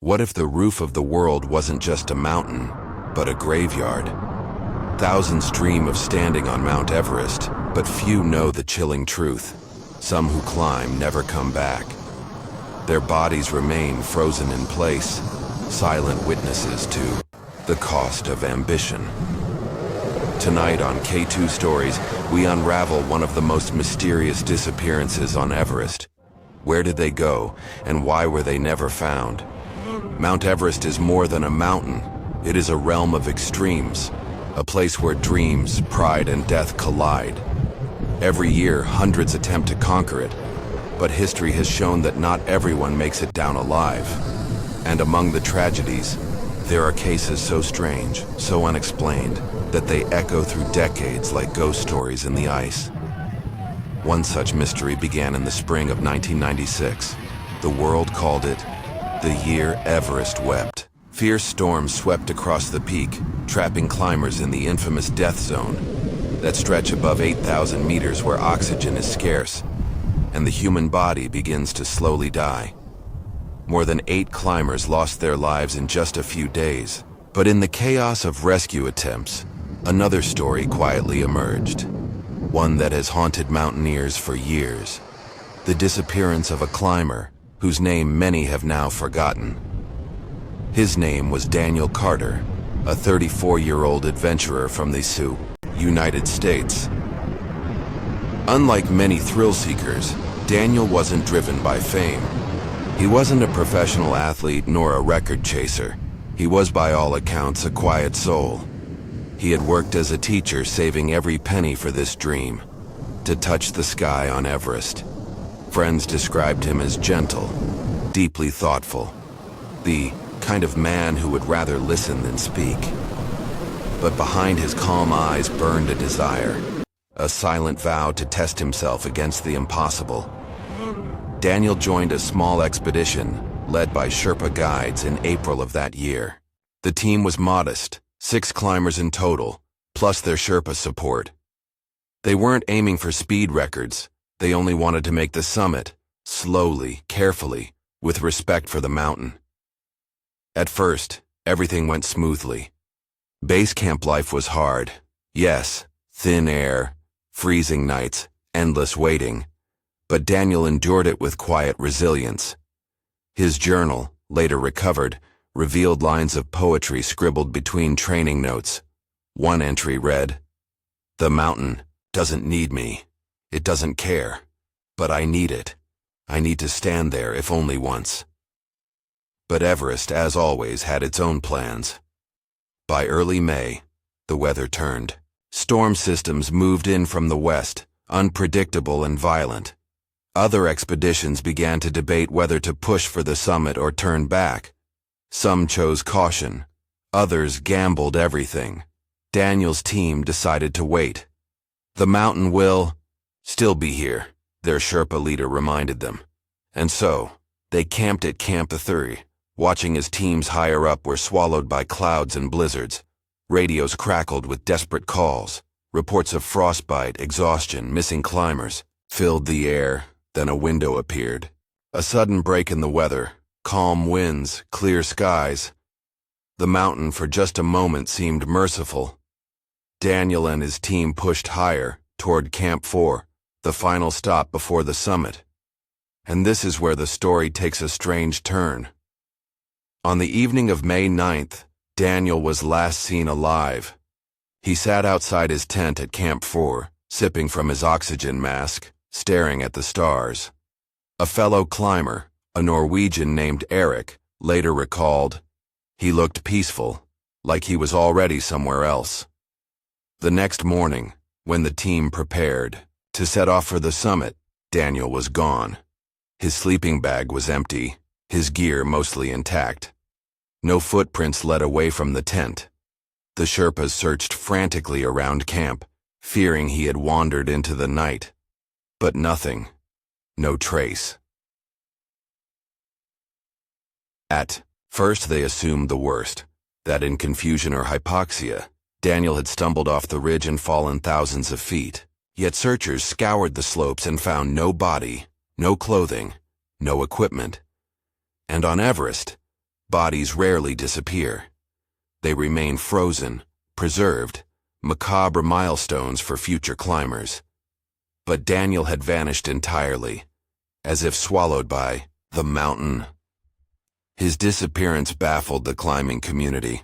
What if the roof of the world wasn't just a mountain, but a graveyard? Thousands dream of standing on Mount Everest, but few know the chilling truth. Some who climb never come back. Their bodies remain frozen in place, silent witnesses to the cost of ambition. Tonight on K2 Stories, we unravel one of the most mysterious disappearances on Everest. Where did they go, and why were they never found? Mount Everest is more than a mountain. It is a realm of extremes, a place where dreams, pride, and death collide. Every year, hundreds attempt to conquer it, but history has shown that not everyone makes it down alive. And among the tragedies, there are cases so strange, so unexplained, that they echo through decades like ghost stories in the ice. One such mystery began in the spring of 1996. The world called it the year Everest wept. Fierce storms swept across the peak, trapping climbers in the infamous death zone, that stretch above 8,000 meters where oxygen is scarce, and the human body begins to slowly die. More than 8 climbers lost their lives in just a few days. But in the chaos of rescue attempts, another story quietly emerged. One that has haunted mountaineers for years. The disappearance of a climber, whose name many have now forgotten. His name was Daniel Carter, a 34-year-old adventurer from the United States. Unlike many thrill seekers, Daniel wasn't driven by fame. He wasn't a professional athlete nor a record chaser. He was by all accounts a quiet soul. He had worked as a teacher, saving every penny for this dream, to touch the sky on Everest. Friends described him as gentle, deeply thoughtful, the kind of man who would rather listen than speak. But behind his calm eyes burned a desire, a silent vow to test himself against the impossible. Daniel joined a small expedition led by Sherpa guides in April of that year. The team was modest, 6 climbers in total, plus their Sherpa support. They weren't aiming for speed records. They only wanted to make the summit, slowly, carefully, with respect for the mountain. At first, everything went smoothly. Base camp life was hard. Yes, thin air, freezing nights, endless waiting. But Daniel endured it with quiet resilience. His journal, later recovered, revealed lines of poetry scribbled between training notes. One entry read, "The mountain doesn't need me. It doesn't care. But I need it. I need to stand there if only once." But Everest, as always, had its own plans. By early May, the weather turned. Storm systems moved in from the west, unpredictable and violent. Other expeditions began to debate whether to push for the summit or turn back. Some chose caution. Others gambled everything. Daniel's team decided to wait. "The mountain will still be here," their Sherpa leader reminded them. And so, they camped at Camp 3, watching as teams higher up were swallowed by clouds and blizzards. Radios crackled with desperate calls. Reports of frostbite, exhaustion, missing climbers filled the air. Then a window appeared. A sudden break in the weather. Calm winds, clear skies. The mountain for just a moment seemed merciful. Daniel and his team pushed higher, toward Camp 4, the final stop before the summit. And this is where the story takes a strange turn. On the evening of May 9th, Daniel was last seen alive. He sat outside his tent at Camp 4, sipping from his oxygen mask, staring at the stars. A fellow climber, a Norwegian named Eric, later recalled, "He looked peaceful, like he was already somewhere else." The next morning, when the team prepared to set off for the summit, Daniel was gone. His sleeping bag was empty, his gear mostly intact. No footprints led away from the tent. The Sherpas searched frantically around camp, fearing he had wandered into the night. But nothing. No trace. At first they assumed the worst, that in confusion or hypoxia, Daniel had stumbled off the ridge and fallen thousands of feet. Yet searchers scoured the slopes and found no body, no clothing, no equipment. And on Everest, bodies rarely disappear. They remain frozen, preserved, macabre milestones for future climbers. But Daniel had vanished entirely, as if swallowed by the mountain. His disappearance baffled the climbing community.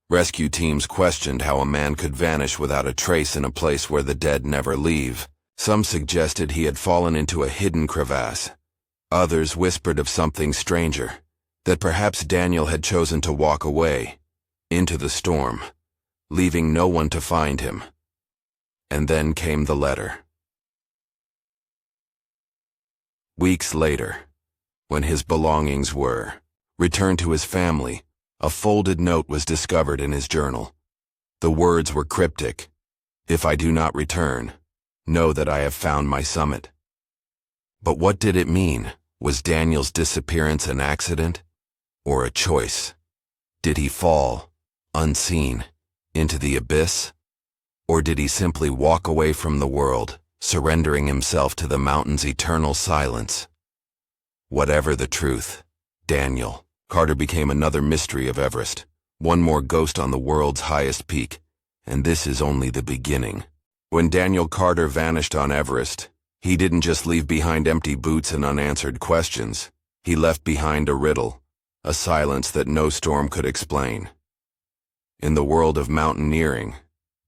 Rescue teams questioned how a man could vanish without a trace in a place where the dead never leave. Some suggested he had fallen into a hidden crevasse. Others whispered of something stranger, that perhaps Daniel had chosen to walk away, into the storm, leaving no one to find him. And then came the letter. Weeks later, when his belongings were returned to his family, a folded note was discovered in his journal. The words were cryptic. "If I do not return, know that I have found my summit." But what did it mean? Was Daniel's disappearance an accident or a choice? Did he fall, unseen, into the abyss? Or did he simply walk away from the world, surrendering himself to the mountain's eternal silence? Whatever the truth, Daniel Carter became another mystery of Everest, one more ghost on the world's highest peak, and this is only the beginning. When Daniel Carter vanished on Everest, he didn't just leave behind empty boots and unanswered questions. He left behind a riddle, a silence that no storm could explain. In the world of mountaineering,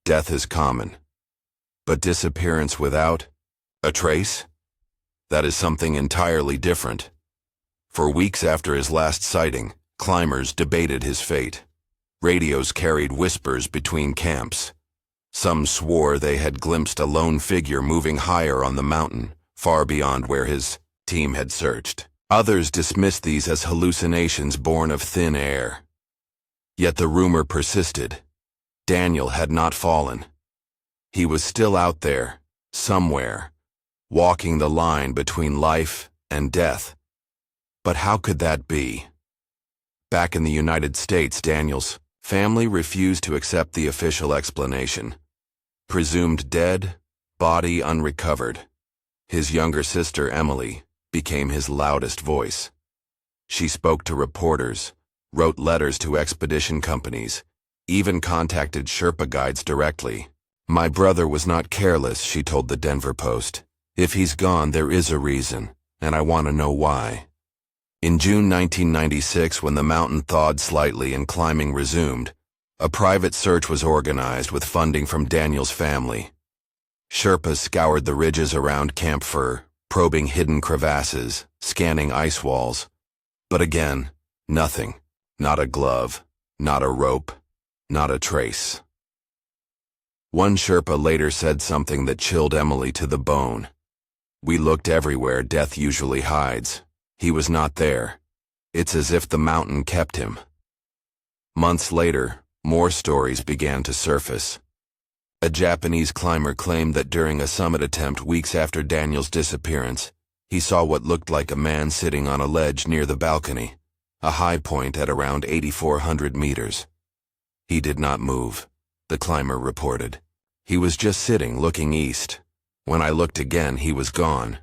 death is common, but disappearance without a trace? That is something entirely different. For weeks after his last sighting, climbers debated his fate. Radios carried whispers between camps. Some swore they had glimpsed a lone figure moving higher on the mountain, far beyond where his team had searched. Others dismissed these as hallucinations born of thin air. Yet the rumor persisted. Daniel had not fallen. He was still out there, somewhere, walking the line between life and death. But how could that be? Back in the United States, Daniel's family refused to accept the official explanation. Presumed dead, body unrecovered. His younger sister, Emily, became his loudest voice. She spoke to reporters, wrote letters to expedition companies, even contacted Sherpa guides directly. "My brother was not careless," she told the Denver Post. "If he's gone, there is a reason, and I want to know why." In June 1996, when the mountain thawed slightly and climbing resumed, a private search was organized with funding from Daniel's family. Sherpas scoured the ridges around Camp Fur, probing hidden crevasses, scanning ice walls. But again, nothing. Not a glove, not a rope, not a trace. One Sherpa later said something that chilled Emily to the bone. "We looked everywhere death usually hides. He was not there. It's as if the mountain kept him." Months later, more stories began to surface. A Japanese climber claimed that during a summit attempt weeks after Daniel's disappearance, he saw what looked like a man sitting on a ledge near the balcony, a high point at around 8,400 meters. "He did not move," the climber reported. "He was just sitting, looking east. When I looked again, he was gone."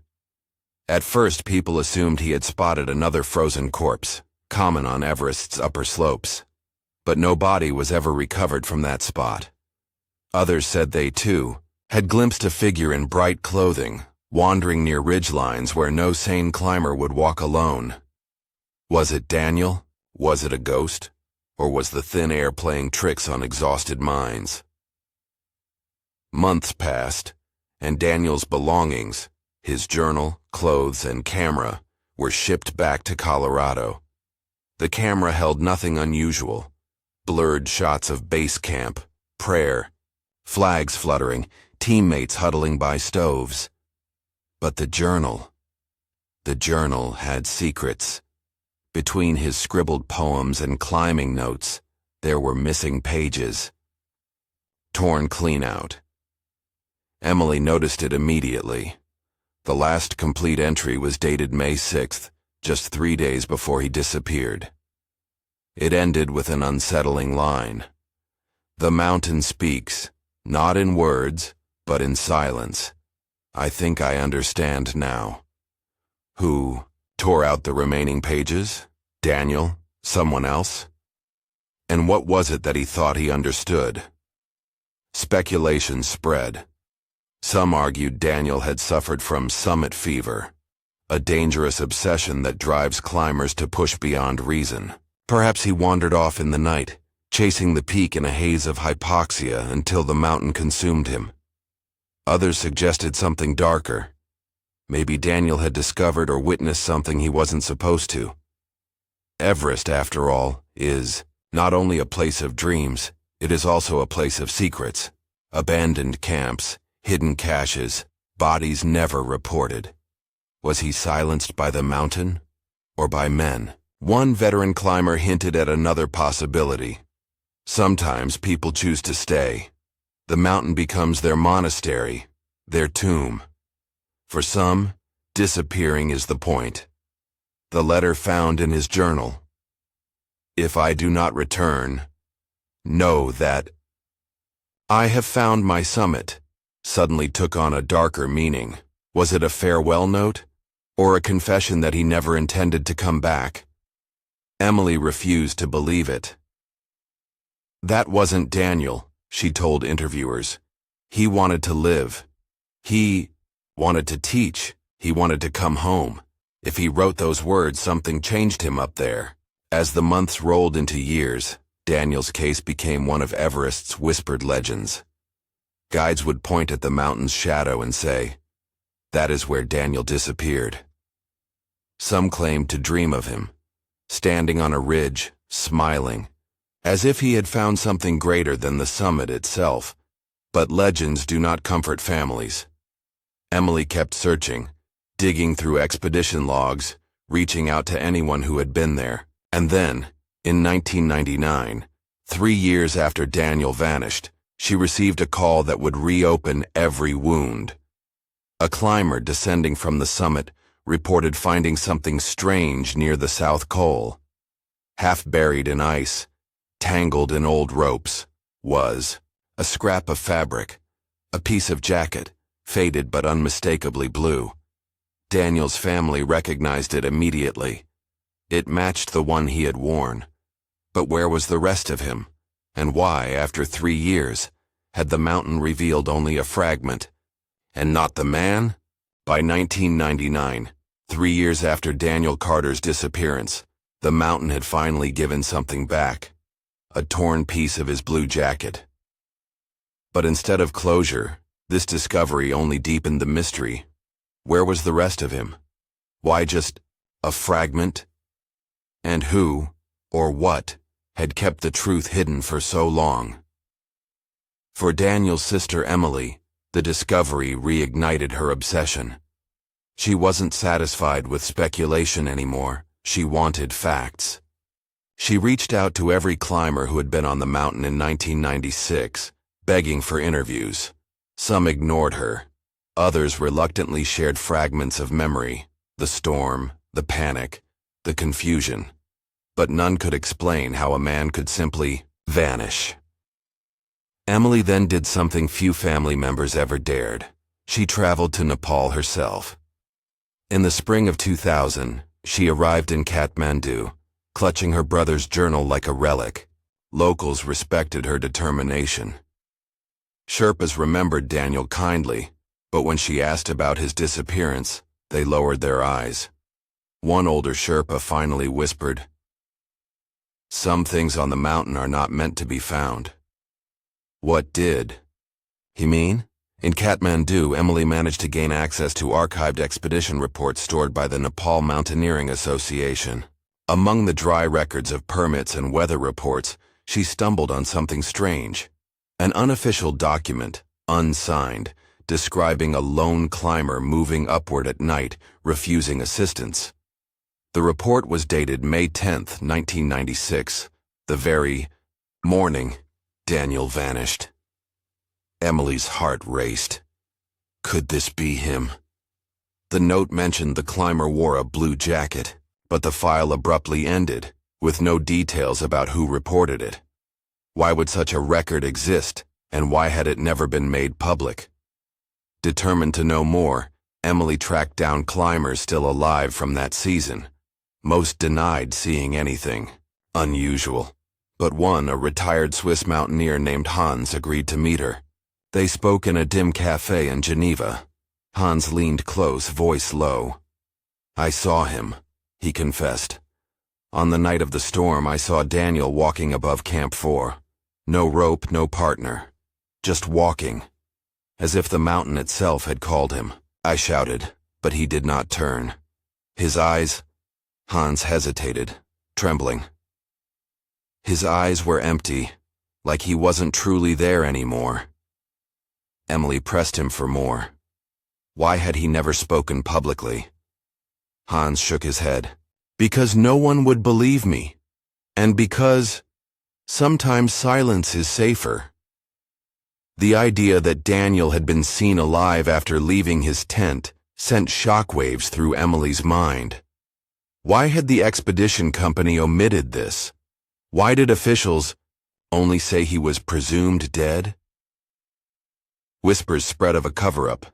At first, people assumed he had spotted another frozen corpse, common on Everest's upper slopes. But no body was ever recovered from that spot. Others said they, too, had glimpsed a figure in bright clothing, wandering near ridgelines where no sane climber would walk alone. Was it Daniel? Was it a ghost? Or was the thin air playing tricks on exhausted minds? Months passed, and Daniel's belongings, his journal, clothes, and camera, were shipped back to Colorado. The camera held nothing unusual: blurred shots of base camp, prayer, flags fluttering, teammates huddling by stoves. But the journal had secrets. Between his scribbled poems and climbing notes, there were missing pages. Torn clean out. Emily noticed it immediately. The last complete entry was dated May 6th, just 3 days before he disappeared. It ended with an unsettling line. "The mountain speaks, not in words, but in silence. I think I understand now." Who tore out the remaining pages? Daniel? Someone else? And what was it that he thought he understood? Speculation spread. Some argued Daniel had suffered from summit fever, a dangerous obsession that drives climbers to push beyond reason. Perhaps he wandered off in the night, chasing the peak in a haze of hypoxia until the mountain consumed him. Others suggested something darker. Maybe Daniel had discovered or witnessed something he wasn't supposed to. Everest, after all, is not only a place of dreams, it is also a place of secrets, abandoned camps, hidden caches, bodies never reported. Was he silenced by the mountain or by men? One veteran climber hinted at another possibility. Sometimes people choose to stay. The mountain becomes their monastery, their tomb. For some, disappearing is the point. The letter found in his journal. If I do not return, know that I have found my summit suddenly took on a darker meaning. Was it a farewell note, or a confession that he never intended to come back? Emily refused to believe it. That wasn't Daniel, she told interviewers. He wanted to live. He wanted to teach. He wanted to come home. If he wrote those words, something changed him up there. As the months rolled into years, Daniel's case became one of Everest's whispered legends. Guides would point at the mountain's shadow and say, "That is where Daniel disappeared." Some claimed to dream of him, standing on a ridge, smiling, as if he had found something greater than the summit itself. But legends do not comfort families. Emily kept searching, digging through expedition logs, reaching out to anyone who had been there. And then, in 1999, 3 years after Daniel vanished, she received a call that would reopen every wound. A climber descending from the summit reported finding something strange near the South Col. Half buried in ice, tangled in old ropes, was a scrap of fabric, a piece of jacket, faded but unmistakably blue. Daniel's family recognized it immediately. It matched the one he had worn. But where was the rest of him? And why, after 3 years, had the mountain revealed only a fragment, and not the man? By 1999, 3 years after Daniel Carter's disappearance, the mountain had finally given something back, a torn piece of his blue jacket. But instead of closure, this discovery only deepened the mystery. Where was the rest of him? Why just a fragment? And who, or what, had kept the truth hidden for so long? For Daniel's sister Emily, the discovery reignited her obsession. She wasn't satisfied with speculation anymore. She wanted facts. She reached out to every climber who had been on the mountain in 1996, begging for interviews. Some ignored her. Others reluctantly shared fragments of memory, the storm, the panic, the confusion. But none could explain how a man could simply vanish. Emily then did something few family members ever dared. She traveled to Nepal herself. In the spring of 2000, she arrived in Kathmandu, clutching her brother's journal like a relic. Locals respected her determination. Sherpas remembered Daniel kindly, but when she asked about his disappearance, they lowered their eyes. One older Sherpa finally whispered, "Some things on the mountain are not meant to be found." What did he mean? In Kathmandu, Emily managed to gain access to archived expedition reports stored by the Nepal Mountaineering Association. Among the dry records of permits and weather reports, she stumbled on something strange. An unofficial document, unsigned, describing a lone climber moving upward at night, refusing assistance. The report was dated May 10th, 1996, the very morning Daniel vanished. Emily's heart raced. Could this be him? The note mentioned the climber wore a blue jacket, but the file abruptly ended, with no details about who reported it. Why would such a record exist, and why had it never been made public? Determined to know more, Emily tracked down climbers still alive from that season. Most denied seeing anything. Unusual. But one, a retired Swiss mountaineer named Hans, agreed to meet her. They spoke in a dim cafe in Geneva. Hans leaned close, voice low. "I saw him," he confessed. "On the night of the storm, I saw Daniel walking above Camp 4. No rope, no partner. Just walking. As if the mountain itself had called him." I shouted, but he did not turn. His eyes... Hans hesitated, trembling. His eyes were empty, like he wasn't truly there anymore. Emily pressed him for more. Why had he never spoken publicly? Hans shook his head. "Because no one would believe me. And because sometimes silence is safer." The idea that Daniel had been seen alive after leaving his tent sent shockwaves through Emily's mind. Why had the expedition company omitted this? Why did officials only say he was presumed dead? Whispers spread of a cover-up.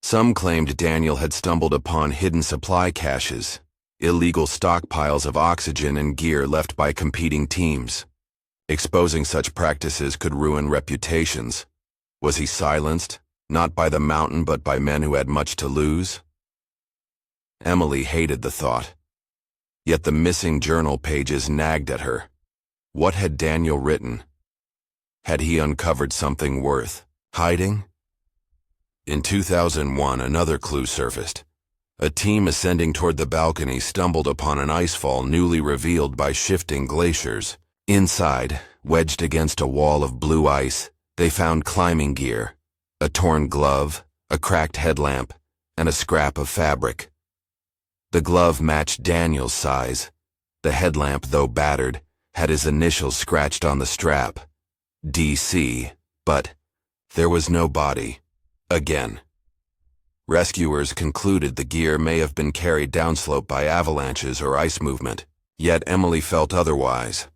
Some claimed Daniel had stumbled upon hidden supply caches, illegal stockpiles of oxygen and gear left by competing teams. Exposing such practices could ruin reputations. Was he silenced, not by the mountain but by men who had much to lose? Emily hated the thought. Yet the missing journal pages nagged at her. What had Daniel written? Had he uncovered something worth hiding? In 2001, another clue surfaced. A team ascending toward the balcony stumbled upon an icefall newly revealed by shifting glaciers. Inside, wedged against a wall of blue ice, they found climbing gear, a torn glove, a cracked headlamp, and a scrap of fabric. The glove matched Daniel's size. The headlamp, though battered, had his initials scratched on the strap. DC, but there was no body. Again. Rescuers concluded the gear may have been carried downslope by avalanches or ice movement, yet Emily felt otherwise.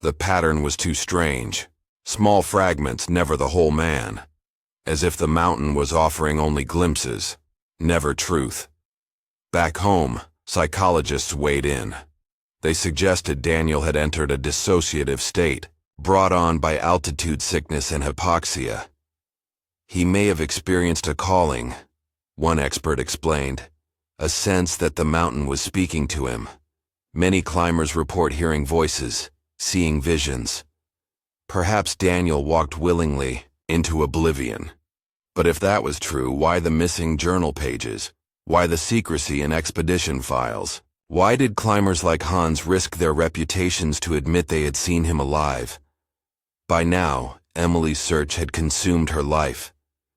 The pattern was too strange. Small fragments, never the whole man. As if the mountain was offering only glimpses, never truth. Back home, psychologists weighed in. They suggested Daniel had entered a dissociative state, brought on by altitude sickness and hypoxia. He may have experienced a calling, one expert explained, a sense that the mountain was speaking to him. Many climbers report hearing voices, seeing visions. Perhaps Daniel walked willingly into oblivion. But if that was true, why the missing journal pages? Why the secrecy in expedition files? Why did climbers like Hans risk their reputations to admit they had seen him alive? By now, Emily's search had consumed her life.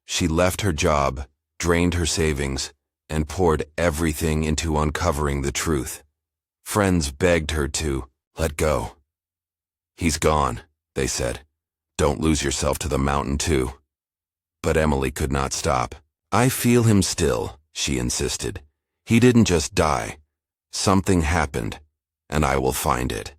She left her job, drained her savings, and poured everything into uncovering the truth. Friends begged her to let go. "He's gone," they said. "Don't lose yourself to the mountain, too." But Emily could not stop. "I feel him still," she insisted. "He didn't just die. Something happened, and I will find it."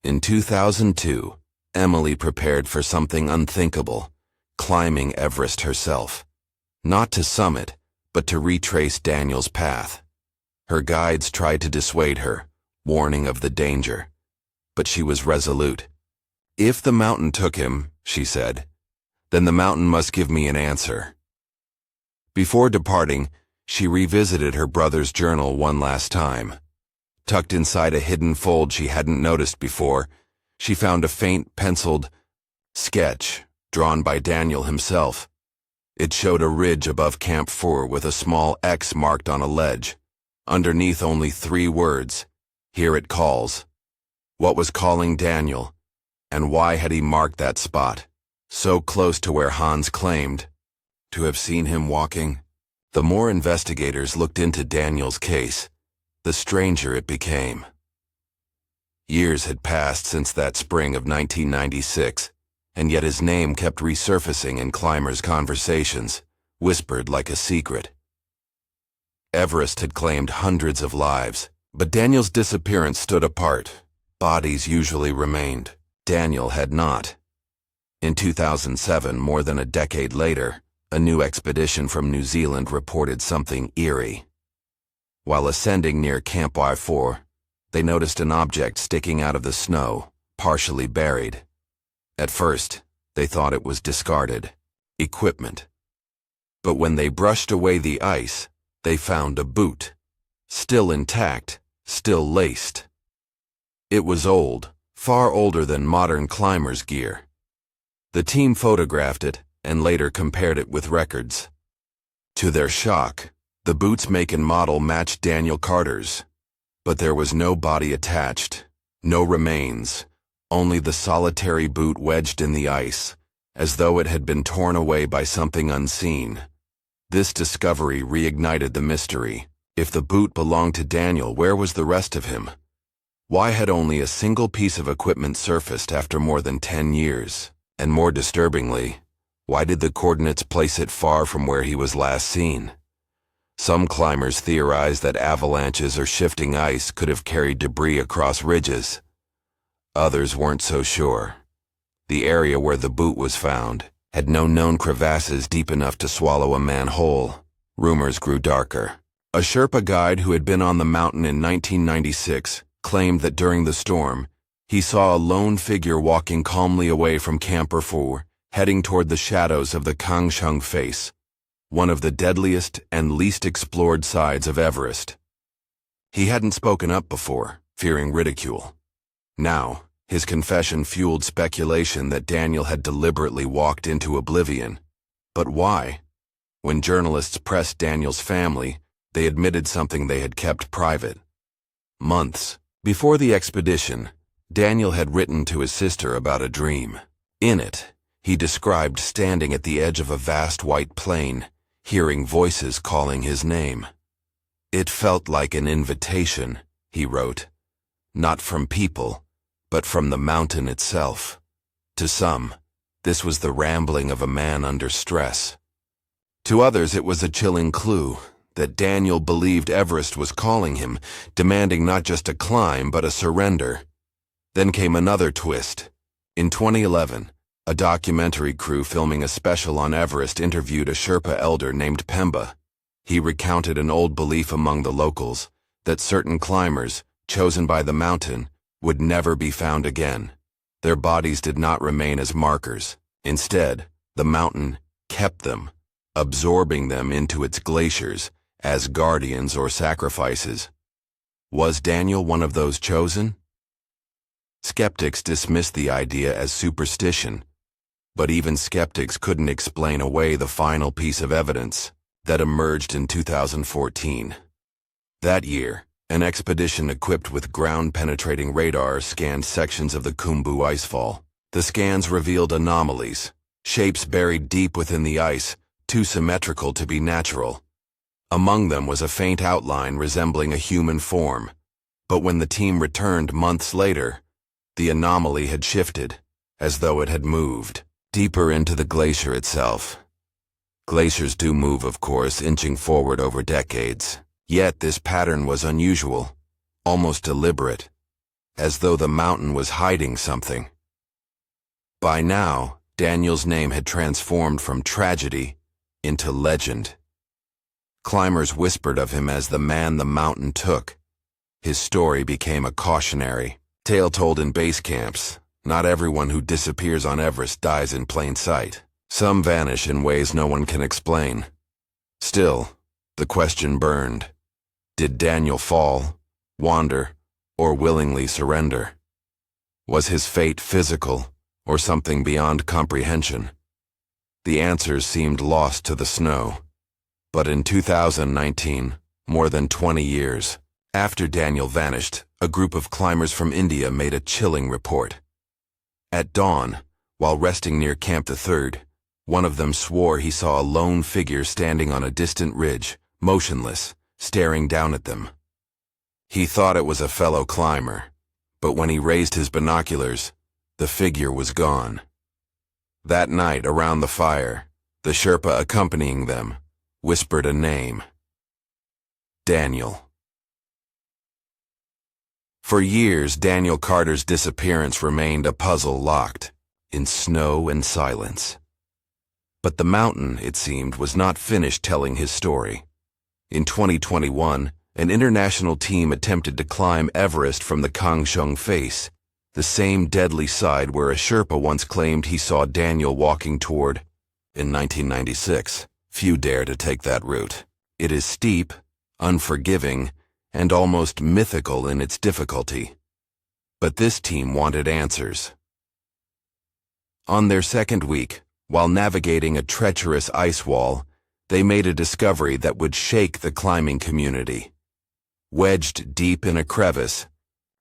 In 2002, Emily prepared for something unthinkable, climbing Everest herself. Not to summit, but to retrace Daniel's path. Her guides tried to dissuade her, warning of the danger. But she was resolute. "If the mountain took him," she said, "then the mountain must give me an answer." Before departing, she revisited her brother's journal one last time. Tucked inside a hidden fold she hadn't noticed before, she found a faint penciled sketch drawn by Daniel himself. It showed a ridge above Camp 4 with a small X marked on a ledge. Underneath only 3 words, "Here it calls." What was calling Daniel? And why had he marked that spot, so close to where Hans claimed to have seen him walking? The more investigators looked into Daniel's case, the stranger it became. Years had passed since that spring of 1996, and yet his name kept resurfacing in climbers' conversations, whispered like a secret. Everest had claimed hundreds of lives, but Daniel's disappearance stood apart. Bodies usually remained. Daniel had not. In 2007, more than a decade later, a new expedition from New Zealand reported something eerie. While ascending near Camp Y4, they noticed an object sticking out of the snow, partially buried. At first, they thought it was discarded equipment. But when they brushed away the ice, they found a boot. Still intact, still laced. It was old, far older than modern climbers' gear. The team photographed it and later compared it with records. To their shock, the boot's make and model matched Daniel Carter's. But there was no body attached, no remains, only the solitary boot wedged in the ice, as though it had been torn away by something unseen. This discovery reignited the mystery. If the boot belonged to Daniel, where was the rest of him? Why had only a single piece of equipment surfaced after more than 10 years? And more disturbingly, why did the coordinates place it far from where he was last seen? Some climbers theorized that avalanches or shifting ice could have carried debris across ridges. Others weren't so sure. The area where the boot was found had no known crevasses deep enough to swallow a man whole. Rumors grew darker. A Sherpa guide who had been on the mountain in 1996 claimed that during the storm, he saw a lone figure walking calmly away from Camper 4, heading toward the shadows of the Kangshung Face, one of the deadliest and least explored sides of Everest. He hadn't spoken up before, fearing ridicule. Now, his confession fueled speculation that Daniel had deliberately walked into oblivion. But why? When journalists pressed Daniel's family, they admitted something they had kept private. Months before the expedition, Daniel had written to his sister about a dream. In it, he described standing at the edge of a vast white plain, hearing voices calling his name. It felt like an invitation, he wrote, not from people, but from the mountain itself. To some, this was the rambling of a man under stress. To others, it was a chilling clue that Daniel believed Everest was calling him, demanding not just a climb, but a surrender. Then came another twist. In 2011, a documentary crew filming a special on Everest interviewed a Sherpa elder named Pemba. He recounted an old belief among the locals that certain climbers, chosen by the mountain, would never be found again. Their bodies did not remain as markers. Instead, the mountain kept them, absorbing them into its glaciers as guardians or sacrifices. Was Daniel one of those chosen? Skeptics dismissed the idea as superstition, but even skeptics couldn't explain away the final piece of evidence that emerged in 2014. That year, an expedition equipped with ground-penetrating radar scanned sections of the Khumbu icefall. The scans revealed anomalies, shapes buried deep within the ice, too symmetrical to be natural. Among them was a faint outline resembling a human form, but when the team returned months later, the anomaly had shifted, as though it had moved, deeper into the glacier itself. Glaciers do move, of course, inching forward over decades. Yet this pattern was unusual, almost deliberate, as though the mountain was hiding something. By now, Daniel's name had transformed from tragedy into legend. Climbers whispered of him as the man the mountain took. His story became a cautionary tale told in base camps. Not everyone who disappears on Everest dies in plain sight. Some vanish in ways no one can explain. Still, the question burned. Did Daniel fall, wander, or willingly surrender? Was his fate physical, or something beyond comprehension? The answers seemed lost to the snow. But in 2019, more than 20 years after Daniel vanished, a group of climbers from India made a chilling report. At dawn, while resting near Camp the Third, one of them swore he saw a lone figure standing on a distant ridge, motionless, staring down at them. He thought it was a fellow climber, but when he raised his binoculars, the figure was gone. That night, around the fire, the Sherpa accompanying them whispered a name. Daniel. For years, Daniel Carter's disappearance remained a puzzle locked in snow and silence. But the mountain, it seemed, was not finished telling his story. In 2021, an international team attempted to climb Everest from the Kangshung face, the same deadly side where a Sherpa once claimed he saw Daniel walking toward. In 1996, few dare to take that route. It is steep, unforgiving, and almost mythical in its difficulty. But this team wanted answers. On their second week, while navigating a treacherous ice wall, they made a discovery that would shake the climbing community. Wedged deep in a crevice,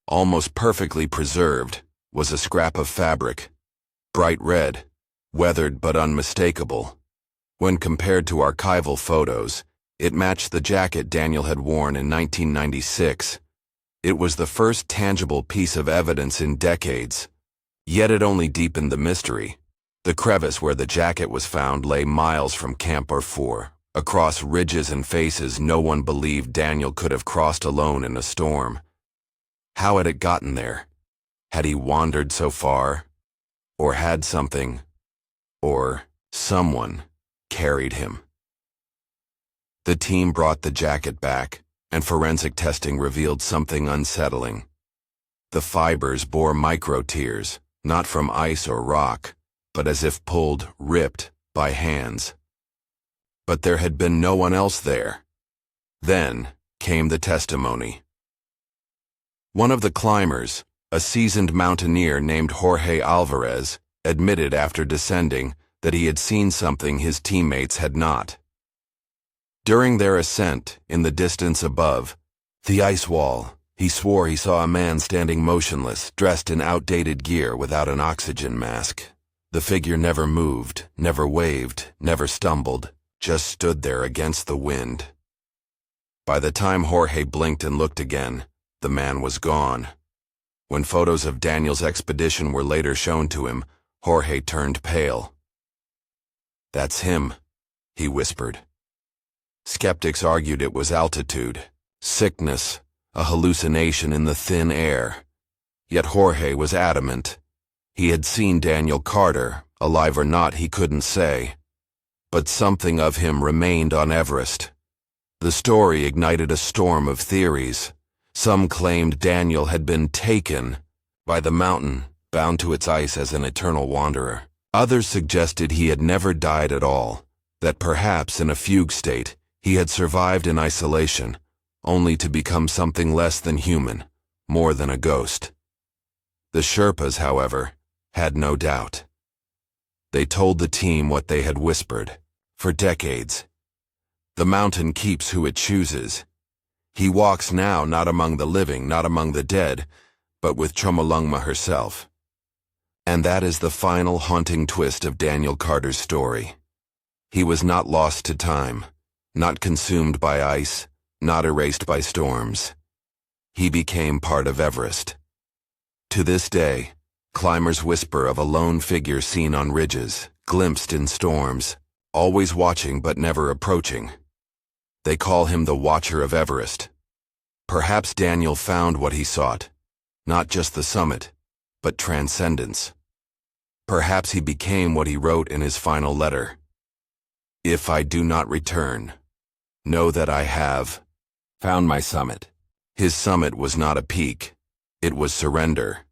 almost perfectly preserved, was a scrap of fabric. Bright red, weathered but unmistakable. When compared to archival photos, it matched the jacket Daniel had worn in 1996. It was the first tangible piece of evidence in decades, yet it only deepened the mystery. The crevice where the jacket was found lay miles from Camp 4, across ridges and faces no one believed Daniel could have crossed alone in a storm. How had it gotten there? Had he wandered so far? Or had something, or someone, carried him? The team brought the jacket back, and forensic testing revealed something unsettling. The fibers bore micro-tears, not from ice or rock, but as if pulled, ripped, by hands. But there had been no one else there. Then came the testimony. One of the climbers, a seasoned mountaineer named Jorge Alvarez, admitted after descending that he had seen something his teammates had not. During their ascent, in the distance above, the ice wall, he swore he saw a man standing motionless, dressed in outdated gear without an oxygen mask. The figure never moved, never waved, never stumbled, just stood there against the wind. By the time Jorge blinked and looked again, the man was gone. When photos of Daniel's expedition were later shown to him, Jorge turned pale. "That's him," he whispered. Skeptics argued it was altitude, sickness, a hallucination in the thin air. Yet Jorge was adamant. He had seen Daniel Carter, alive or not he couldn't say. But something of him remained on Everest. The story ignited a storm of theories. Some claimed Daniel had been taken by the mountain, bound to its ice as an eternal wanderer. Others suggested he had never died at all, that perhaps in a fugue state he had survived in isolation, only to become something less than human, more than a ghost. The Sherpas, however, had no doubt. They told the team what they had whispered for decades. The mountain keeps who it chooses. He walks now not among the living, not among the dead, but with Chomolungma herself. And that is the final haunting twist of Daniel Carter's story. He was not lost to time, not consumed by ice, not erased by storms. He became part of Everest. To this day, climbers whisper of a lone figure seen on ridges, glimpsed in storms, always watching but never approaching. They call him the Watcher of Everest. Perhaps Daniel found what he sought, not just the summit, but transcendence. Perhaps he became what he wrote in his final letter. "If I do not return, know that I have found my summit." His summit was not a peak, it was surrender.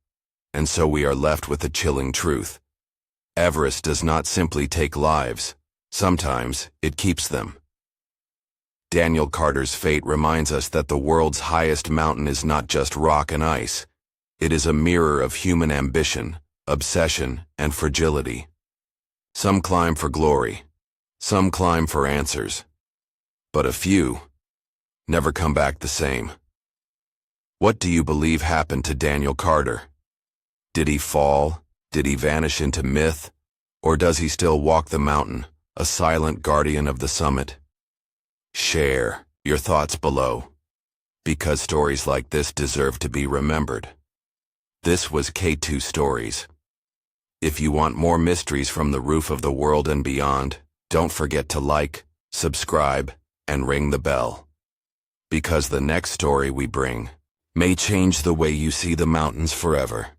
And so we are left with the chilling truth. Everest does not simply take lives, sometimes it keeps them. Daniel Carter's fate reminds us that the world's highest mountain is not just rock and ice. It is a mirror of human ambition, obsession, and fragility. Some climb for glory, some climb for answers, but a few never come back the same. What do you believe happened to Daniel Carter? Did he fall? Did he vanish into myth? Or does he still walk the mountain, a silent guardian of the summit? Share your thoughts below, because stories like this deserve to be remembered. This was K2 Stories. If you want more mysteries from the roof of the world and beyond, don't forget to like, subscribe, and ring the bell. Because the next story we bring may change the way you see the mountains forever.